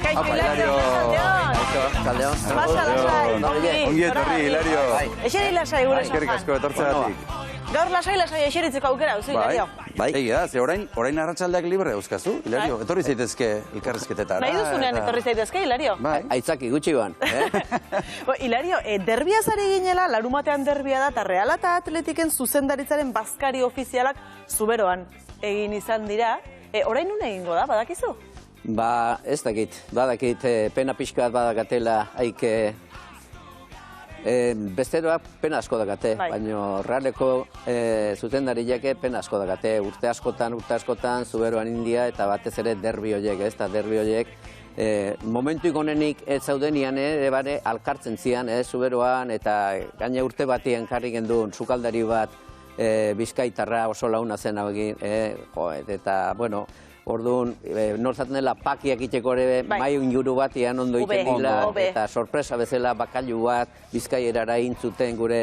Kaixo, Hilario. Kaldeon. Pasa, lasai. Ongi etorri, Hilario. Eseri lasai gure Eskerrik asko etortzeagatik. Gaur lasai eseritzeko aukera, duzu, Hilario. Bai. Egia, ze orain arratsaldeak libre euskazu, Hilario. Etorri zaitezke elkarrizketetara. Nahi duzunean etorri zaitezke, Hilario. Aitzaki gutxi ban. Hilario, derbiaz ari ginela, larumatean derbia da, eta Reala eta Atletiken zuzendaritzaren bazkari ofizialak Zuberoan egin izan dira. Orain nune egingo da, badakizu? Ba, ez dakit. Badakit, pena pixka bat badakatela, haik... Besteroak pena asko dakate, baina Realeko zuzendariak pena asko dakate. Urte askotan, Zuberoan India, eta batez ere derbi horiek, ez da derbi horiek. Momentuik honenik ez zaudenian, bare alkartzen zian, Zuberoan, eta gaine urte batien karri gendun, sukaldari bat, Bizkaitarra oso launa zen hau egin, eta, bueno, orduan, nortzaten dela pakiak itxeko ere, mai inguru bat ian ondo iten dila, eta sorpresa bezala bakailu bat, Bizkaierara intzuten gure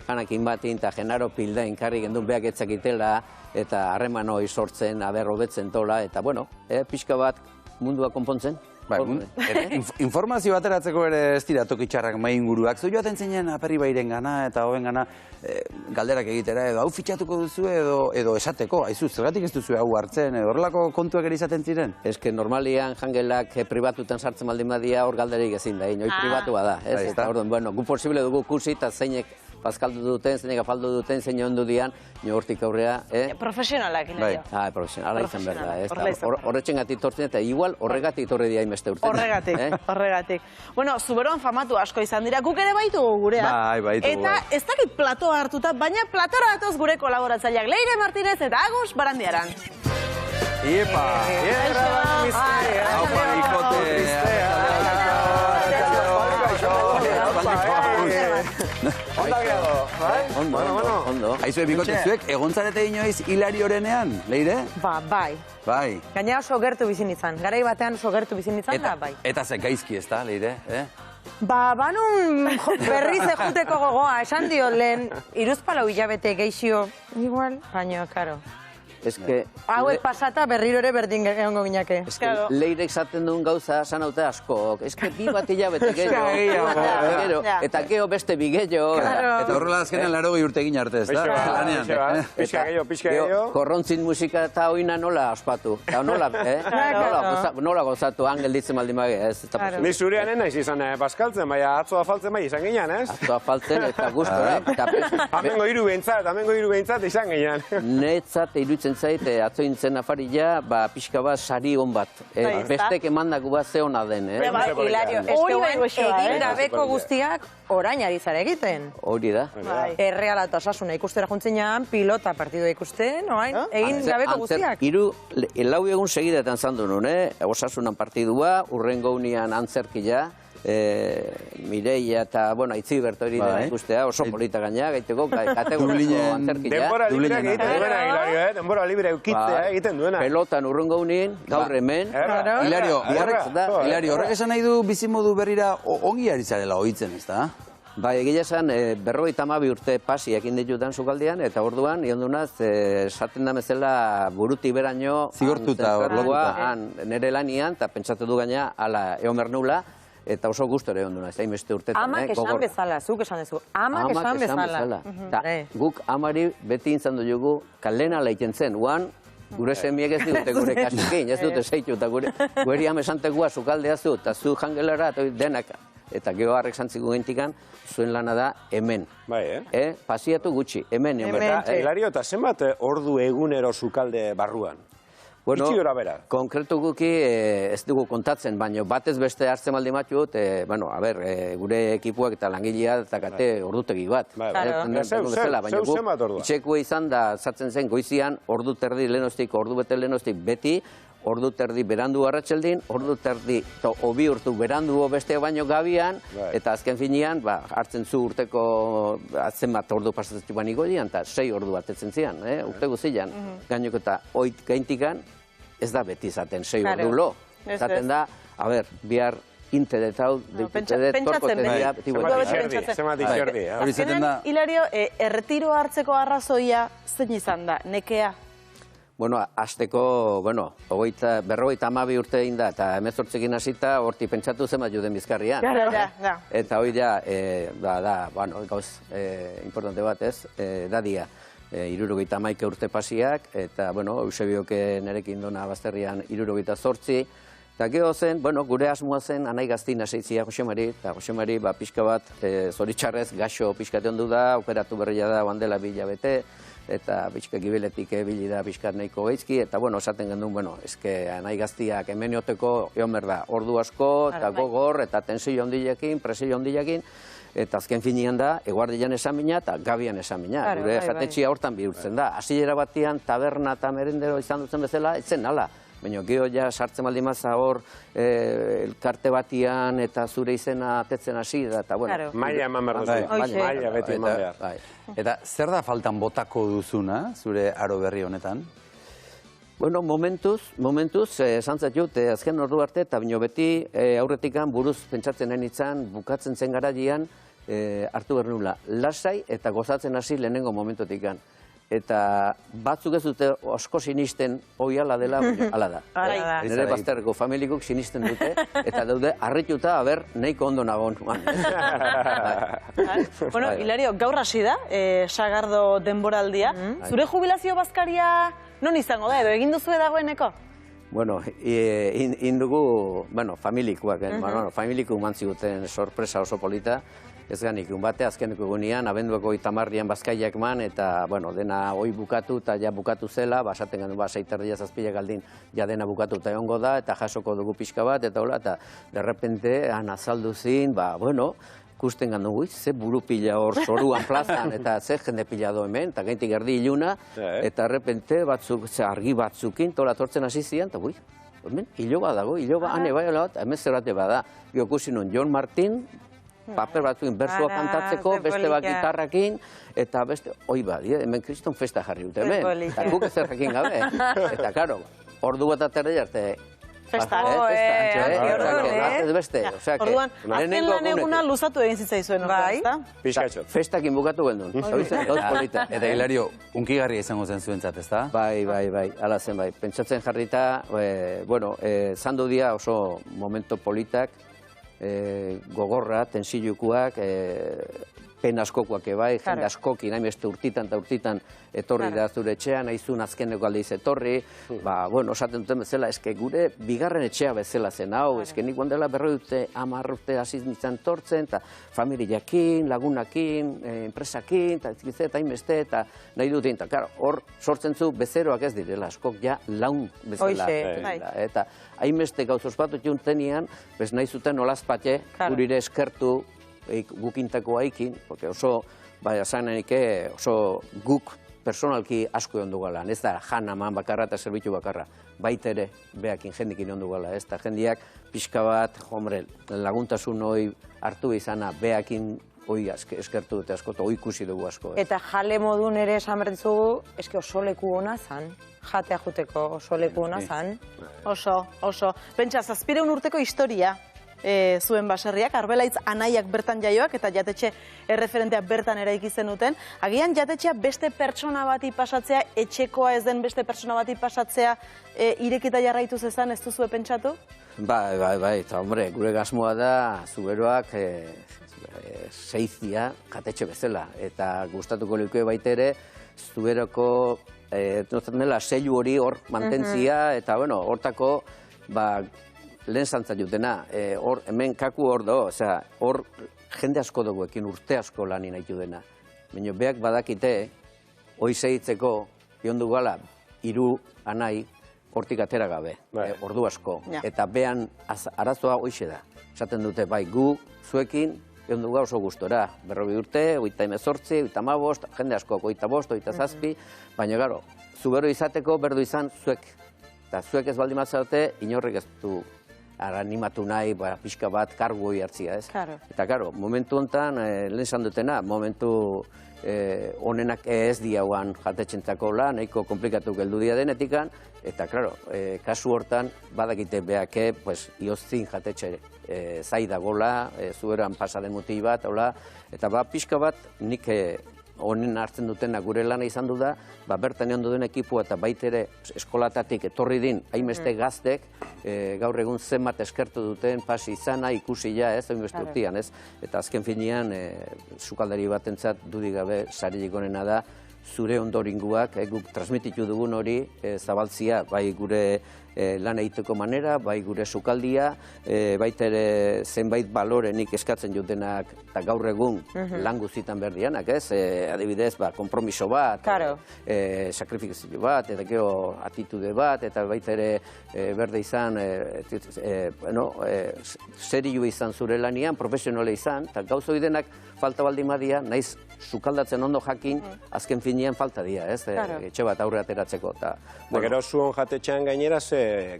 janakin batin, eta Genaro Pildain karri gendun behak etzakitela, eta harreman hori sortzen, aber hobetzen tola, eta, bueno, pixka bat mundua konpontzen. Informazio bateratzeko ere ez dira tokitxarrak mai inguruak. Zu joaten zinen aperri bairen gana eta hoben gana galderak egitera edo hau fitxatuko duzu edo esateko. Aizu, zergatik ez duzu hau hartzen edo horrelako kontuak ere izaten ziren? Ez que normalian jangelak pribatutan sartzen baldin badia hor galderik ezin da, hori pribatua da. Eta orduan, bueno, gu posible dugu kusi eta zeinek paskaldu duten, zeinek afaldu duten, zein ondu dian, nio hortik aurrea. Profesionalak, Hilario. Profesionala izan behar da. Horretxen gatik tortzen eta igual horregatik torre dia imeste urten. Horregatik. Bueno, Zuberoan famatu asko izan dira, guk ere baitugu gurea. Eta ez dakit platoa hartuta, baina platora datoz gure kolaboratzaileak Leire Martínez eta Agus Barandiaran. Iepa! Ondo. Aizu, bikote zuek, egontzarete inoiz Hilariorenean, Leire? Bai. Gainera oso gertu bizin izan. Garai batean oso gertu bizin izan da, bai. Eta ze gaizki ez da, Leire? Banun berriz ejuteko gogoa, esan dio lehen, 3 hilabete geixio, igual, baina, karo. Hauek pasata berriro ere berdin egongo ginake. Leirek zaten duen gauza esan haute askok. Ez que bi bat hilabete gehiago. Eta geho beste bi gehiago. Eta horrela azkenean 80 urte egin arte, ez da? Pixka gehiago. Korrontzin musika eta oina nola ospatu. Nola gozatu, angel ditzen baldin bage, ez? Ni zurean naiz izan bazkaltzen, baina atzoa faltzen bai izan ginen, ez? Atzoa faltzen eta guztora. Amengo hiru behintzat izan ginen. Netzat iruditzen zait, atzointzen afarila, pixka bat sari hon bat. Bestek emandako bat ze hona den. Hilario, egin gabeko guztiak orain ari zara egiten. Hori da. Erreala eta Osasuna ikustera juntzenean, pilota partidua ikusten, egin gabeko guztiak. Lau egun segidetan zandu nun, Osasunan partidua, urrengo unian antzerkia, Mireia eta, bueno, Itziberto hori dena ikustea, oso polita gaina, gaiteko, kategoriko antzerkia. Denbora libre egiten duena, Hilario, denbora libre eukitzea egiten duena. Pelotan urrengo unien, gaur hemen. Hilario, horrek esan nahi du bizimodu berrira ongi ari zarela ohitzen, ez da? Bai, egia esan, 52 urte pasi ekin ditutan sukaldian, eta orduan, iondunaz, esaten da bezala buruti beraino, zigortuta horregoa, nire lanian, eta pentsatu du gaina, ala, egon bernula, eta oso guztore onduna, ez da inbeste urtetan. Amak esan bezala, zuk esan dezu. Amak esan bezala. Guk amari beti intzan dugu kalena leiten zen, gure semiek ez dute gure kasukin, ez dute zeitu, eta gure amesantekua zukaldea zu, eta zu jangelara, eta denak. Eta geho harrek zantziku gentikan, zuen lana da hemen. Pasiatu gutxi, hemen. Hilario, eta zenbat ordu egunero zukalde barruan? Itxi gora bera. Konkretu guki ez dugu kontatzen, baina batez beste hartzen maldi matut, gure ekipuak eta langilea eta kate ordutegi bat. Zeu zenbat ordua? Itxekua izan da, zartzen zen goizian, ordu terdi lehenostik, ordu bete lehenostik beti, ordu terdi berandu arratseldin, ordu terdi obi urtu berandu beste baino gabian, eta azken finean, hartzen zu urteko zenbat ordu pasatzen bani goian, eta 6 ordu batetzen zian, urte guzian. Gainoko eta oit gaintikan, ez da beti zaten 6 ordu lo. Zaten da, bihar intedetau, pentsatzen Hilario, erretiro hartzeko arrazoia zein izan da, nekea? Bueno, azteko, berrogeita 12 urte egin da, eta 18ekin hasita, horti pentsatu zen bat juden bizkarrian. Eta hori da, gauz importante bat ez, dadia. 71 urte pasiak, eta, Eusebioke nerekin dona bazterrian 78. Eta gero zen, gure asmoa zen, anai gaztin aseitzia Josemari, eta Josemari pixka bat zoritxarrez gaxo pixkate ondu da, operatu berria da, bandela 2 hilabete, eta pixka gibiletik bili da pixkat nahiko gaizki, eta esaten gendun, eske anai gaztiak hemenoteko egon berda, ordu asko, eta gogor, eta tensio ondilekin, presio ondilekin, eta azken finean da, eguardian esan bina eta gabian esan bina. Gure jatetxia hortan bihurtzen da. Hasiera batean taberna eta merendero izan dutzen bezala, etzen nala. Baina gero ja sartzen baldin maza hor elkarte batian eta zure izena atetzen hasi da, eta maila eman behar duzu. Maila beti eman behar. Eta zer da faltan botako duzuna, zure aro berri honetan? Bueno, momentuz, esan zatut, azken ordu arte, eta bino beti aurretikan buruz pentsatzen nahi nintzen, bukatzen zen garaian, hartu behar nula, lasai eta gozatzen hasi lehenengo momentotikan. Eta batzuk ez dute asko sinisten hoi ala dela, ala da. Nire bazterreko familikuk sinisten dute, eta daude harrituta, nahiko ondo nagon. Bueno, Hilario, gaur hasi da, Sagardo denboraldia. Zure jubilazio bazkaria non izango da, edo egin duzu dagoeneko? Bueno, indugu, familikuak, familiku mantziguten sorpresa oso polita, ez ganik, bate azkeneko egunean, abenduako 30 bazkaiak man, eta, dena hoi bukatu, eta ja bukatu zela, basaten gendu, 6:30 7:00 galdin, ja dena bukatu eta egongo da, eta jasoko dugu pixka bat, eta hola, eta derrepente, azaldu zin, ikusten gandu, ze buru pila hor zoruan plazan, eta ze jende pila do hemen, eta gaintik erdi iluna, eta derrepente batzuk, argi batzukin, tola tortzen hasi zian, eta hemen, iloba dago, ane bai, hemen zerrate bada, ikusi nun, Jon Martin, paper batzukin bersoa kantatzeko, beste bat gitarrakin, eta beste, hemen kriston festa jarri dute hemen, eta guk ezerrekin gabe. Eta, karo, ordu bat aterri arte, festa, beste. Orduan, azken lan eguna luzatu egin zitzaizuen, ezta? Piskatxot. Festakin bukatu gendun, gauz polita. Eta Hilario, unkigarria izango zen zuentzat, ezta? Bai, ala zen bai. Pentsatzen jarrita, zandu dia oso momento politak, gogorra, tensilukuak, pen askokoak ebai, jende askokin, hainbeste urtitan eta urtitan etorri da zure etxean, haizun azkeneko aldiz etorri, osaten duten bezala, eske gure bigarren etxea bezala zen hau, eske nik ondela 10 urte hasi nintzen tortzen, eta familiakin, lagunakin, enpresakin, eta hainbeste, eta nahi duten, eta karo, hor sortzen zu bezeroak ez direla, askok ja laun bezala. Eta hainbeste gauz ospatu txuntenian, bez nahi zuten olazpate, gurire eskertu, gukintako haikin, porque oso, oso guk personalki asko egon dugala. Ez da janaman bakarra eta zerbitu bakarra. Baita ere, behakin jendikin egon dugala. Ez da jendiak pixka bat, laguntasun hoi hartu izana, behakin hoi eskertu dute asko, eta hoi ikusi dugu asko. Eta jale modun ere esan bertzugu, eske oso leku hona zan. Jatea juteko oso leku hona zan. Oso. Pentsa, 700 urteko historia. Zuen baserriak, Arbelaitz anaiak bertan jaioak eta jatetxe erreferentea bertan eraiki zenuten. Agian jatetxea beste pertsona bati pasatzea, etxekoa ez den beste pertsona bati pasatzea irekita jarraitu zezan, ez duzue pentsatu? Bai, eta hombre, gure gasmoa da Zuberoak zeizia jatetxe bezala. Eta gustatuko leuke baitere, Zuberoko seilu hori hor mantentzia, eta hortako, lehen zantzat jutena, hemen kaku hor do, hor jende asko duguekin urte asko lan inaitu dena. Baina beak badakite, hoi zehitzeko, jondu gala, 3 anai, hortik atera gabe, ordu asko. Eta behan arazoa hoixe da. Esaten dute, bai, gu, zuekin, jondu ga oso gustora. 40 urte, 18, 15, jende asko, 25, 27, baina garo, Zubero izateko berdu izan zuek. Eta zuek ez baldin matzate, inorrek ez du animatu nahi, pixka bat kargu hori hartzia, ez? Eta, karo, momentu honetan, lehen esan dutena, momentu honenak ez diauan jatetxentzako lan, nahiko komplikatu geldu dia denetikan, eta, karo, kasu hortan, badakite beake, ioztzin jatetxe zai dagola, Zuberoan pasaden muti bat, eta pixka bat, nik honen hartzen dutena gure lana izan du da, bertan egon duen ekipua eta baitere eskolatatik etorri din, hainbeste gaztek, gaur egun zenbat eskertu duten, pasi izana, ikusi ja, ez, hainbeste urtean, ez? Eta azken finean, sukaldari batentzat dudik gabe saririk onena da, zure ondoringuak, guk transmititu dugun hori zabaltzia, bai gure lan egiteko manera, bai gure sukaldia, baita ere zenbait balorenik eskatzen jutenak, eta gaur egun lan guztietan berdianak, ez? Adibidez, kompromiso bat, sakrifikazio bat, eta gero atitude bat, eta baita ere berde izan, serioa izan zure lanian, profesionale izan, eta gauza denak falta baldin badia, naiz sukaldatzen ondo jakin, azken finean falta dira, ez? Etxe bat aurre ateratzeko. Gero zuon jatetxean gainera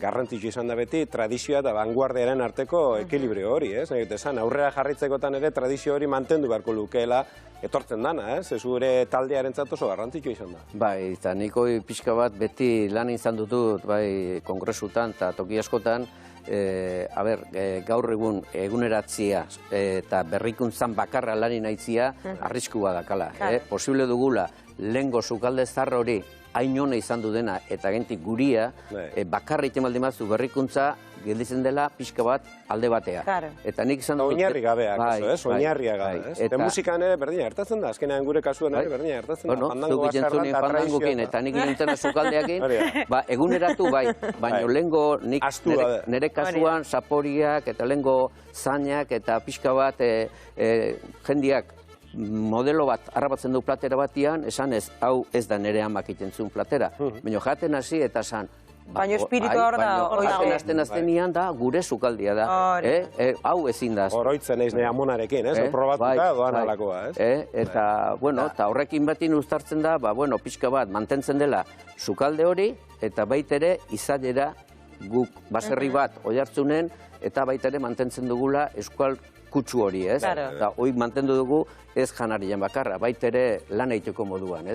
garrantzitsu izan da beti tradizioa eta vanguardiaren arteko ekilibrio hori, ez? Aurrera jarritzekotan ere tradizio hori mantendu beharko lukeela etortzen dana, ez? Zure taldearentzat oso garrantzitsu izan da. Bai, eta niko pixka bat beti lan izan dutut, bai, kongresutan eta toki askotan, gaur egun eguneratzia eta berrikuntzan bakarra lani nahitzia arriskua dakala. Posible dugula, lehengo sukalde zar hori hain hona izan du dena eta gentik guria, bakarra iten baldin batzu berrikuntza gelditzen dela pixka bat alde batea. Eta nik izan dut... Oinarri gabeak, oinarria gabe. Eta musikan ere berdina gertatzen da, azkenean gure kasuan ere berdina gertatzen da. Bueno, zuk izentzunien fandangukin eta nik nintzena sukaldeakin, eguneratu bai, baina lehengo nire kasuan saporiak eta lehengo zainak eta pixka bat jendiak modelo bat harrapatzen du platera batian, esan ez, hau ez da nire amak itentzun platera. Baina jaten hasi eta esan, baina espiritua hor da. Azten da, gure sukaldia da. Hau ezin da. Oroitzen eiz nire amonarekin, ez? Probatuta doan alakoa, ez? Eta, bueno, eta horrekin batin uztartzen da, pixka bat mantentzen dela sukalde hori, eta baitere izadera guk baserri bat oihartzunen, eta baitere mantentzen dugula eskual kutsu hori, ez? Eta hori mantendu dugu ez janarian bakarra, baitere lan egiteko moduan, ez?